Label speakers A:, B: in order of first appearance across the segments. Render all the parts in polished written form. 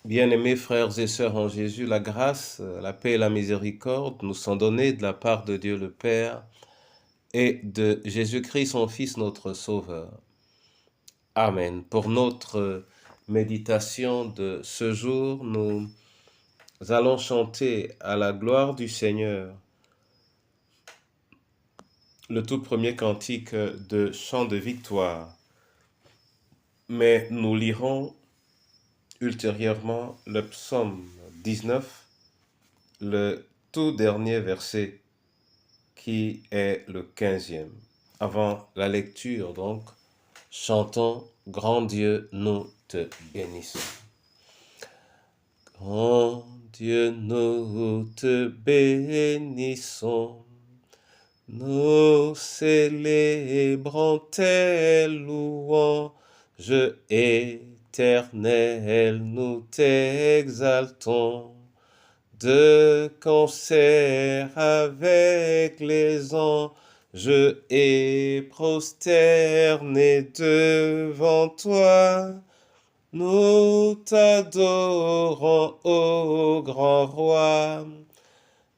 A: Bien-aimés frères et sœurs en Jésus, la grâce, la paix et la miséricorde nous sont données de la part de Dieu le Père et de Jésus-Christ, son Fils, notre Sauveur. Amen. Pour notre méditation de ce jour, nous allons chanter à la gloire du Seigneur le tout premier cantique de chant de victoire. Mais nous lirons ultérieurement le psaume 19, le tout dernier verset qui est le 15e. Avant la lecture, donc, chantons « Grand Dieu, nous te bénissons ». Grand Dieu, nous te bénissons, nous célébrons tes louanges éternelles, nous t'exaltons. De concert avec les anges et prosternés devant toi, nous t'adorons, ô grand roi,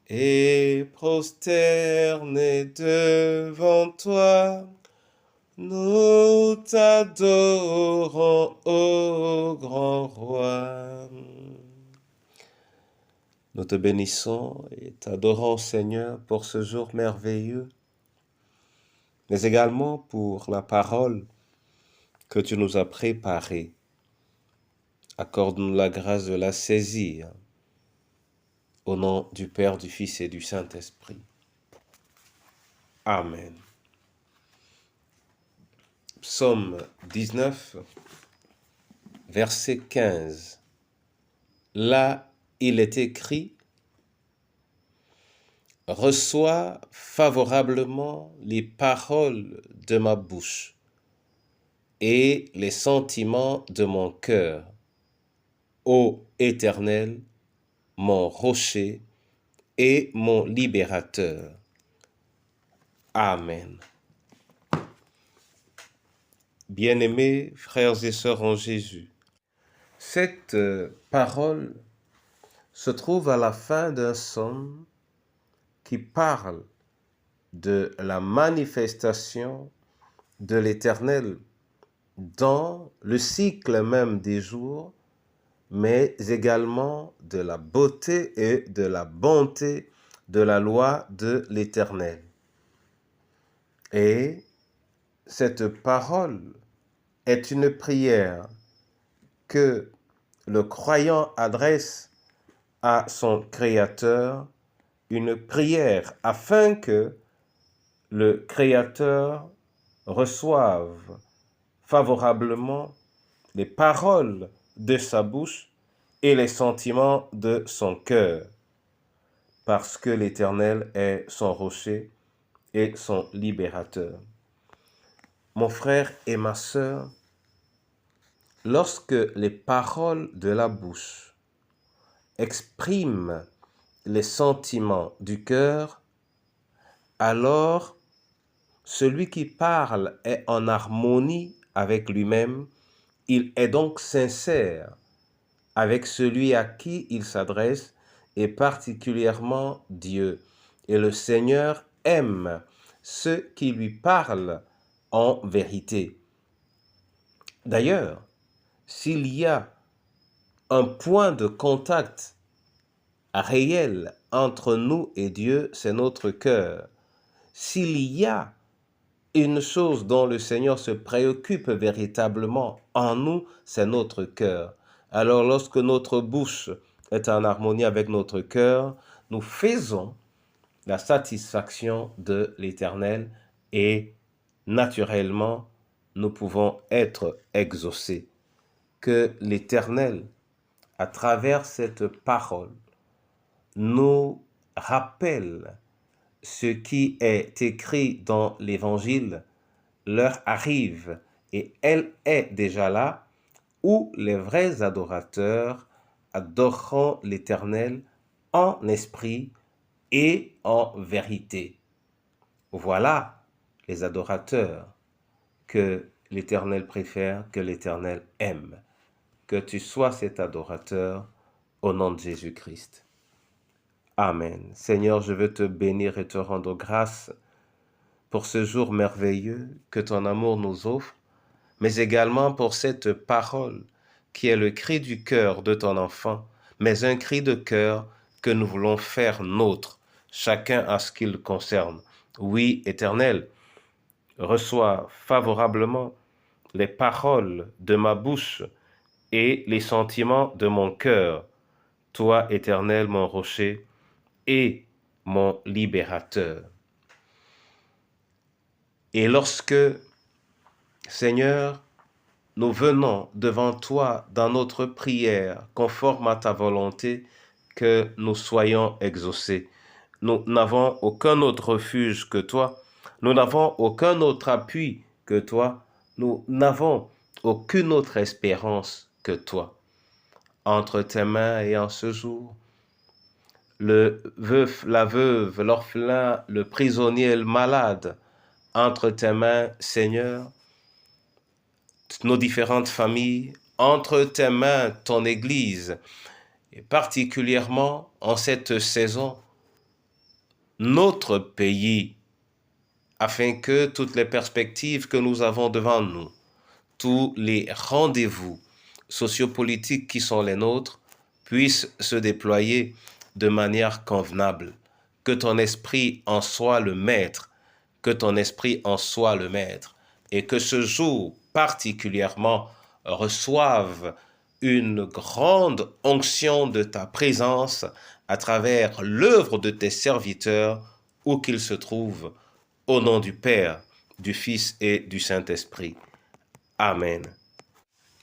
A: et prosternés devant toi, nous t'adorons, ô grand roi. Nous te bénissons et t'adorons, Seigneur, pour ce jour merveilleux, mais également pour la parole que tu nous as préparée. Accorde-nous la grâce de la saisir, au nom du Père, du Fils et du Saint-Esprit. Amen. Psaume 19, verset 15. Là, il est écrit: « Reçois favorablement les paroles de ma bouche et les sentiments de mon cœur, ô Éternel, mon rocher et mon libérateur. » Amen. Bien-aimés frères et sœurs en Jésus, cette parole se trouve à la fin d'un psaume qui parle de la manifestation de l'Éternel dans le cycle même des jours, mais également de la beauté et de la bonté de la loi de l'Éternel. Et cette parole est une prière que le croyant adresse à son Créateur, une prière afin que le Créateur reçoive favorablement les paroles de sa bouche et les sentiments de son cœur, parce que l'Éternel est son rocher et son libérateur. Mon frère et ma sœur, lorsque les paroles de la bouche expriment les sentiments du cœur, alors celui qui parle est en harmonie avec lui-même, il est donc sincère avec celui à qui il s'adresse, et particulièrement Dieu. Et le Seigneur aime ceux qui lui parlent en vérité. D'ailleurs, s'il y a un point de contact réel entre nous et Dieu, c'est notre cœur. S'il y a une chose dont le Seigneur se préoccupe véritablement en nous, c'est notre cœur. Alors lorsque notre bouche est en harmonie avec notre cœur, nous faisons la satisfaction de l'Éternel et naturellement, nous pouvons être exaucés. Que l'Éternel, à travers cette parole, nous rappelle ce qui est écrit dans l'Évangile. L'heure arrive et elle est déjà là où les vrais adorateurs adoreront l'Éternel en esprit et en vérité. Voilà les adorateurs que l'Éternel préfère, que l'Éternel aime. que tu sois cet adorateur au nom de Jésus-Christ. Amen. Seigneur, je veux te bénir et te rendre grâce pour ce jour merveilleux que ton amour nous offre, mais également pour cette parole qui est le cri du cœur de ton enfant, mais un cri de cœur que nous voulons faire nôtre, chacun à ce qui le concerne. Oui, Éternel, reçois favorablement les paroles de ma bouche et les sentiments de mon cœur. Toi, Éternel, mon rocher et mon libérateur. Et lorsque, Seigneur, nous venons devant toi dans notre prière, conforme à ta volonté, que nous soyons exaucés. Nous n'avons aucun autre refuge que toi. Nous n'avons aucun autre appui que toi. Nous n'avons aucune autre espérance que toi. Entre tes mains et en ce jour, le veuf, la veuve, l'orphelin, le prisonnier, le malade, entre tes mains, Seigneur, nos différentes familles, entre tes mains, ton Église, et particulièrement en cette saison, notre pays, afin que toutes les perspectives que nous avons devant nous, tous les rendez-vous sociopolitiques qui sont les nôtres, puissent se déployer de manière convenable. Que ton esprit en soit le maître, que ton esprit en soit le maître, et que ce jour particulièrement reçoive une grande onction de ta présence à travers l'œuvre de tes serviteurs, où qu'ils se trouvent, au nom du Père, du Fils et du Saint-Esprit. Amen.